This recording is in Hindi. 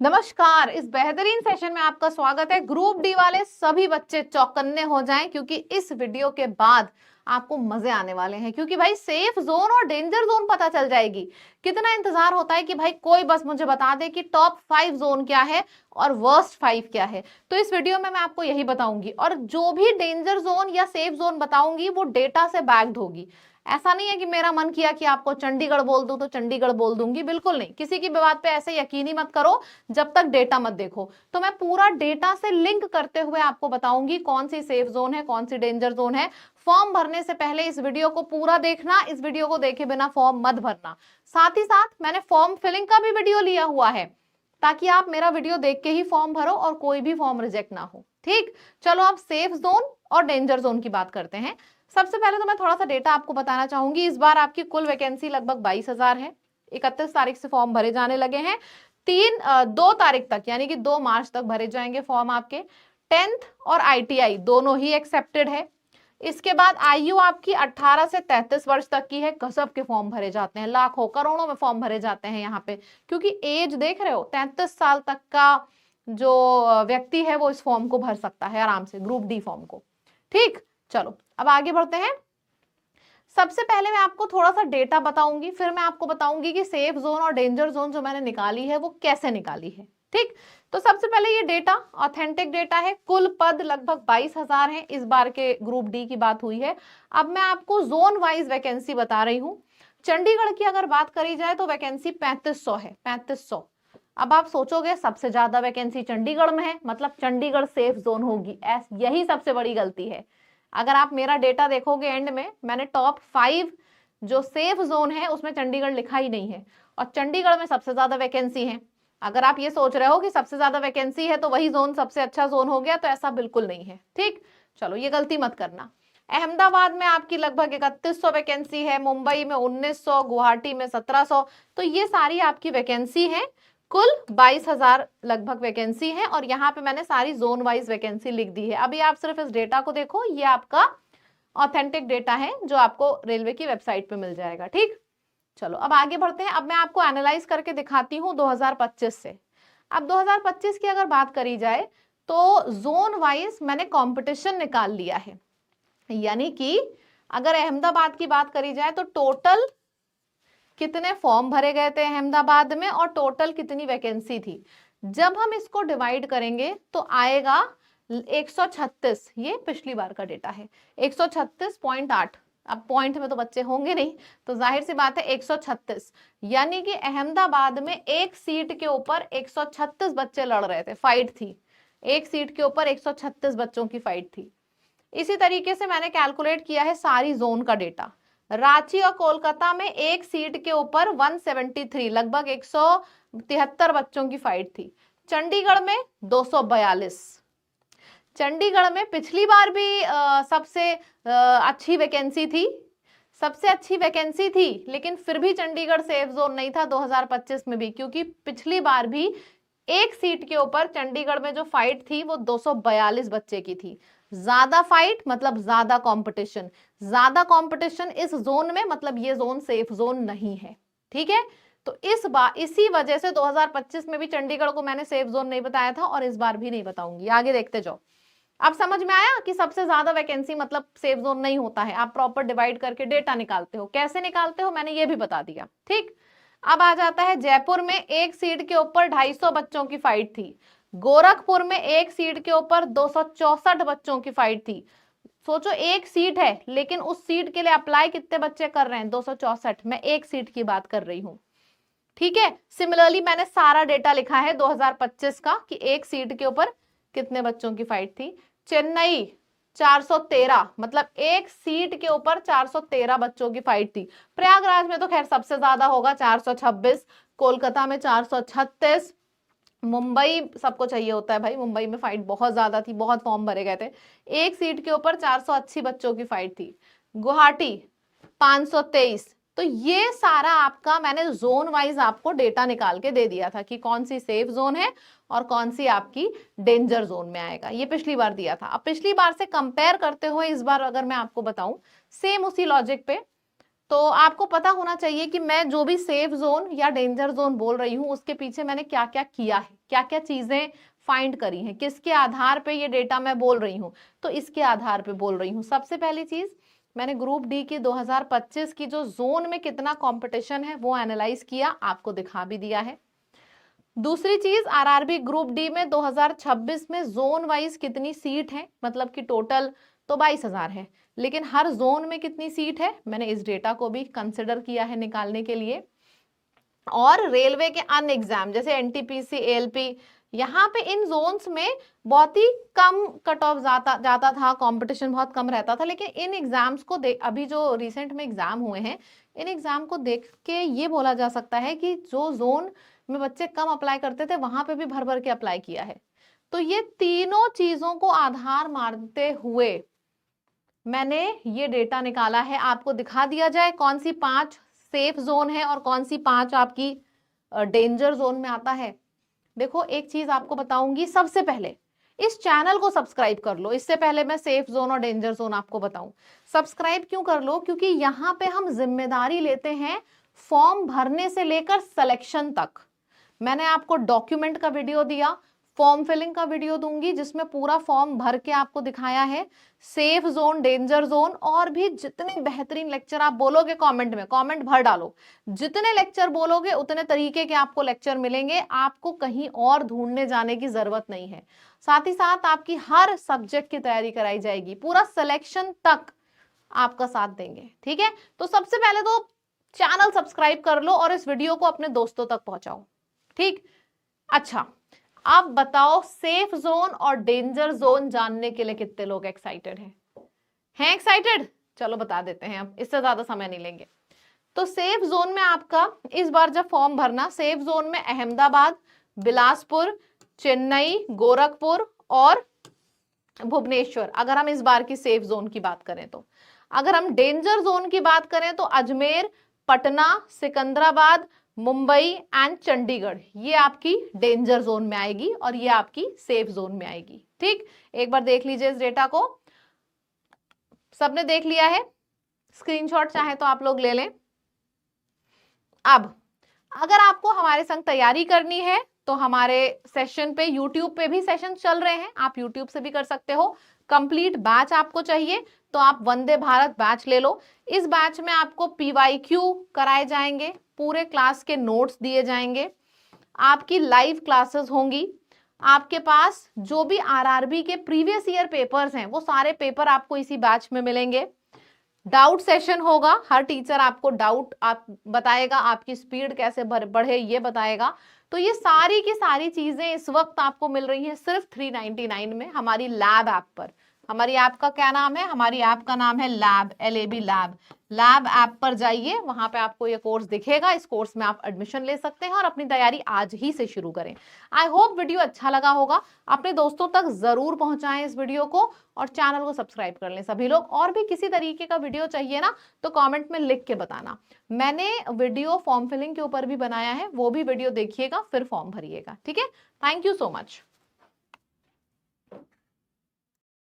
नमस्कार। इस बेहतरीन सेशन में आपका स्वागत है। ग्रुप डी वाले सभी बच्चे चौकन्ने हो जाएं क्योंकि इस वीडियो के बाद आपको मजे आने वाले हैं, क्योंकि भाई सेफ जोन और डेंजर जोन पता चल जाएगी। कितना इंतजार होता है कि भाई कोई बस मुझे बता दे कि टॉप 5 जोन क्या है और वर्स्ट 5 क्या है। तो इस वीडियो में मैं आपको यही बताऊंगी, और जो भी डेंजर जोन या सेफ जोन बताऊंगी वो डेटा से बैक्ड होगी। ऐसा नहीं है कि मेरा मन किया कि आपको चंडीगढ़ बोल दूं तो चंडीगढ़ बोल दूंगी, बिल्कुल नहीं। किसी की भी बात पे ऐसे यकीन ही मत करो जब तक डेटा मत देखो। तो मैं पूरा डेटा से लिंक करते हुए आपको बताऊंगी कौन सी सेफ जोन है, कौन सी डेंजर जोन है। फॉर्म भरने से पहले इस वीडियो को पूरा देखना, इस वीडियो को देखे बिना फॉर्म मत भरना। साथ ही साथ मैंने फॉर्म फिलिंग का भी वीडियो लिया हुआ है, ताकि आप मेरा वीडियो देख के ही फॉर्म भरो और कोई भी फॉर्म रिजेक्ट ना हो। ठीक, चलो अब सेफ जोन और डेंजर जोन की बात करते हैं। सबसे पहले तो मैं थोड़ा सा डेटा आपको बताना चाहूंगी। इस बार आपकी कुल वैकेंसी लगभग 22,000 है। 31 तारीख से फॉर्म भरे जाने लगे हैं। 2 तारीख तक यानी कि 2 मार्च तक भरे जाएंगे फॉर्म आपके। 10th और ITI दोनों ही एक्सेप्टेड है। इसके बाद आयु आपकी 18 से 33 वर्ष तक की है। गजब के फॉर्म भरे जाते हैं, लाखों करोड़ों में फॉर्म भरे जाते हैं यहाँ पे, क्योंकि एज देख रहे हो, 33 साल तक का जो व्यक्ति है वो इस फॉर्म को भर सकता है आराम से, ग्रुप डी फॉर्म को। ठीक, चलो अब आगे बढ़ते हैं। सबसे पहले मैं आपको थोड़ा सा डेटा बताऊंगी, फिर मैं आपको बताऊंगी कि सेफ जोन और डेंजर जोन जो मैंने निकाली है वो कैसे निकाली है। ठीक, तो सबसे पहले ये डेटा ऑथेंटिक डेटा है। कुल पद लगभग 22,000 है। इस बार के ग्रुप डी की बात हुई है। अब मैं आपको जोन वाइज वैकेंसी बता रही हूँ। चंडीगढ़ की अगर बात करी जाए तो वैकेंसी 3500 है, 3500। अब आप सोचोगे सबसे ज्यादा वैकेंसी चंडीगढ़ में है, मतलब चंडीगढ़ सेफ जोन होगी। यही सबसे बड़ी गलती है। अगर आप मेरा डेटा देखोगे एंड में, मैंने टॉप 5 जो सेफ जोन है उसमें चंडीगढ़ लिखा ही नहीं है, और चंडीगढ़ में सबसे ज्यादा वैकेंसी है। अगर आप ये सोच रहे हो कि सबसे ज्यादा वैकेंसी है तो वही जोन सबसे अच्छा जोन हो गया, तो ऐसा बिल्कुल नहीं है। ठीक, चलो ये गलती मत करना। अहमदाबाद में आपकी लगभग 3100 वैकेंसी है, मुंबई में 1900, गुवाहाटी में 1700। तो ये सारी आपकी वैकेंसी है। कुल 22,000 लगभग वैकेंसी है, और यहाँ पे मैंने सारी जोन वाइज वैकेंसी लिख दी है। अभी आप सिर्फ इस डेटा को देखो, ये आपका ऑथेंटिक डेटा है जो आपको रेलवे की वेबसाइट पे मिल जाएगा। ठीक, चलो अब आगे बढ़ते हैं। अब मैं आपको एनालाइज करके दिखाती हूँ 2025 से। अब 2025 की अगर बात करी जाए तो जोन वाइज मैंने कंपटीशन निकाल लिया है। यानी कि अगर अहमदाबाद की बात करी जाए तो टोटल कितने फॉर्म भरे गए थे अहमदाबाद में और टोटल कितनी वैकेंसी थी। जब हम इसको डिवाइड करेंगे तो आएगा 136। ये पिछली बार का डेटा है, 136.8। अब पॉइंट में तो बच्चे होंगे नहीं, तो जाहिर सी बात है 136। यानी कि अहमदाबाद में एक सीट के ऊपर 136 बच्चे लड़ रहे थे, फाइट थी। एक सीट के ऊपर 136 बच्चों की फाइट थी। इसी तरीके से मैंने कैलकुलेट किया है सारी जोन का डेटा। रांची और कोलकाता में एक सीट के ऊपर 173, लगभग 173 बच्चों की फाइट थी। चंडीगढ़ में 242। चंडीगढ़ में पिछली बार भी सबसे अच्छी वैकेंसी थी, सबसे अच्छी वैकेंसी थी, लेकिन फिर भी चंडीगढ़ सेफ जोन नहीं था 2025 में भी, क्योंकि पिछली बार भी एक सीट के ऊपर चंडीगढ़ में जो फाइट थी वो 242 बच्चे की थी। ज्यादा फाइट मतलब ज्यादा कंपटीशन, ज्यादा कंपटीशन इस जोन में, मतलब ये जोन सेफ जोन नहीं है। ठीक है, तो इस बार इसी वजह से 2025 में भी चंडीगढ़ को मैंने सेफ जोन नहीं बताया था, और इस बार भी नहीं बताऊंगी। आगे देखते जाओ। अब समझ में आया कि सबसे ज्यादा वैकेंसी मतलब सेफ जोन नहीं होता है। आप प्रॉपर डिवाइड करके डेटा निकालते हो, कैसे निकालते हो मैंने ये भी बता दिया। ठीक, अब आ जाता है जयपुर में एक सीट के ऊपर 250 बच्चों की फाइट थी। गोरखपुर में एक सीट के ऊपर 264 बच्चों की फाइट थी। सोचो एक सीट है, लेकिन उस सीट के लिए अप्लाई कितने बच्चे कर रहे हैं, 264। मैं एक सीट की बात कर रही हूं। ठीक है, सिमिलरली मैंने सारा डेटा लिखा है 2025 का कि एक सीट के ऊपर कितने बच्चों की फाइट थी। चेन्नई 413, मतलब एक सीट के ऊपर 413 बच्चों की फाइट थी। प्रयागराज में तो खैर सबसे ज्यादा होगा, 426। कोलकाता में 436। मुंबई सबको चाहिए होता है भाई, मुंबई में फाइट बहुत ज्यादा थी, बहुत फॉर्म भरे गए थे। एक सीट के ऊपर 480 बच्चों की फाइट थी। गुवाहाटी 523। तो ये सारा आपका मैंने जोन वाइज आपको डेटा निकाल के दे दिया था कि कौन सी सेफ जोन है और कौन सी आपकी डेंजर जोन में आएगा। ये पिछली बार दिया था। अब पिछली बार से कंपेयर करते हुए इस बार अगर मैं आपको बताऊं सेम उसी लॉजिक पे, तो आपको पता होना चाहिए कि मैं जो भी सेफ जोन या डेंजर जोन बोल रही हूँ उसके पीछे मैंने क्या क्या किया है, क्या क्या चीजें फाइंड करी हैं, किसके आधार पे ये डेटा मैं बोल रही हूँ, तो इसके आधार पे बोल रही हूँ। सबसे पहली चीज, मैंने ग्रुप डी की 2025 की जो जोन में कितना कंपटीशन है वो एनालाइज किया, आपको दिखा भी दिया है। दूसरी चीज, आरआरबी ग्रुप डी में 2026 में जोन वाइज कितनी सीट है, मतलब कि टोटल तो 22,000 है, लेकिन हर जोन में कितनी सीट है, मैंने इस डेटा को भी कंसिडर किया है निकालने के लिए। और रेलवे के अन्य एग्जाम जैसे एनटीपीसी, एएलपी, यहाँ पे इन जोन्स में बहुत ही कम कट ऑफ जाता था, कंपटीशन बहुत कम रहता था, लेकिन इन एग्जाम्स को अभी जो रिसेंट में एग्जाम हुए हैं, इन एग्जाम को देख के ये बोला जा सकता है कि जो जोन में बच्चे कम अप्लाई करते थे वहां पे भी भर भर के अप्लाई किया है। तो ये तीनों चीजों को आधार मानते हुए मैंने ये डेटा निकाला है। आपको दिखा दिया जाए कौन सी 5 सेफ जोन है और कौन सी 5 आपकी डेंजर जोन में आता है। देखो, एक चीज आपको बताऊंगी, सबसे पहले इस चैनल को सब्सक्राइब कर लो। इससे पहले मैं सेफ जोन और डेंजर जोन आपको बताऊं, सब्सक्राइब क्यों कर लो, क्योंकि यहाँ पे हम जिम्मेदारी लेते हैं फॉर्म भरने से लेकर सिलेक्शन तक। मैंने आपको डॉक्यूमेंट का वीडियो दिया, फॉर्म फिलिंग का वीडियो दूंगी जिसमें पूरा फॉर्म भर के आपको दिखाया है, सेफ जोन, डेंजर जोन, और भी जितने बेहतरीन लेक्चर आप बोलोगे कमेंट में, कमेंट भर डालो, जितने लेक्चर बोलोगे उतने तरीके के आपको लेक्चर मिलेंगे, आपको कहीं और ढूंढने जाने की जरूरत नहीं है। साथ ही साथ आपकी हर सब्जेक्ट की तैयारी कराई जाएगी, पूरा सिलेक्शन तक आपका साथ देंगे। ठीक है, तो सबसे पहले तो चैनल सब्सक्राइब कर लो और इस वीडियो को अपने दोस्तों तक पहुंचाओ। ठीक, अच्छा, आप बताओ सेफ जोन और डेंजर जोन जानने के लिए कितने लोग एक्साइटेड हैं एक्साइटेड? चलो बता देते हैं, अब इससे ज्यादा समय नहीं लेंगे। तो सेफ जोन में आपका इस बार जब फॉर्म भरना, सेफ जोन में अहमदाबाद, बिलासपुर, चेन्नई, गोरखपुर और भुवनेश्वर, अगर हम इस बार की सेफ जोन की बात करें तो। अगर हम डेंजर जोन की बात करें तो अजमेर, पटना, सिकंदराबाद, मुंबई एंड चंडीगढ़, ये आपकी डेंजर जोन में आएगी और ये आपकी सेफ जोन में आएगी। ठीक, एक बार देख लीजिए इस डेटा को। सबने देख लिया है? स्क्रीनशॉट चाहे तो आप लोग ले लें। अब अगर आपको हमारे संग तैयारी करनी है तो हमारे सेशन पे, यूट्यूब पे भी सेशन चल रहे हैं, आप यूट्यूब से भी कर सकते हो। कंप्लीट बैच आपको चाहिए तो आप वंदे भारत बैच ले लो। इस बैच में आपको PYQ कराए जाएंगे, पूरे क्लास के नोट्स दिए जाएंगे, आपकी लाइव क्लासेस होंगी, आपके पास जो भी आरआरबी के प्रीवियस ईयर पेपर्स हैं वो सारे पेपर आपको इसी बैच में मिलेंगे। डाउट सेशन होगा, हर टीचर आपको डाउट आप बताएगा, आपकी स्पीड कैसे बढ़े ये बताएगा। तो ये सारी की सारी चीजें इस वक्त आपको मिल रही हैं सिर्फ 399 में हमारी लैब ऐप पर। हमारी ऐप का क्या नाम है? हमारी ऐप का नाम है lab, LAB lab. Lab app पर जाइए, वहां पे आपको ये कोर्स दिखेगा, इस कोर्स में आप एडमिशन ले सकते हैं और अपनी तैयारी आज ही से शुरू करें। आई होप वीडियो अच्छा लगा होगा, अपने दोस्तों तक जरूर पहुंचाएं इस वीडियो को और चैनल को सब्सक्राइब कर लें सभी लोग। और भी किसी तरीके का वीडियो चाहिए ना तो कमेंट में लिख के बताना। मैंने वीडियो फॉर्म फिलिंग के ऊपर भी बनाया है, वो भी वीडियो देखिएगा फिर फॉर्म भरिएगा। ठीक है, थैंक यू सो मच।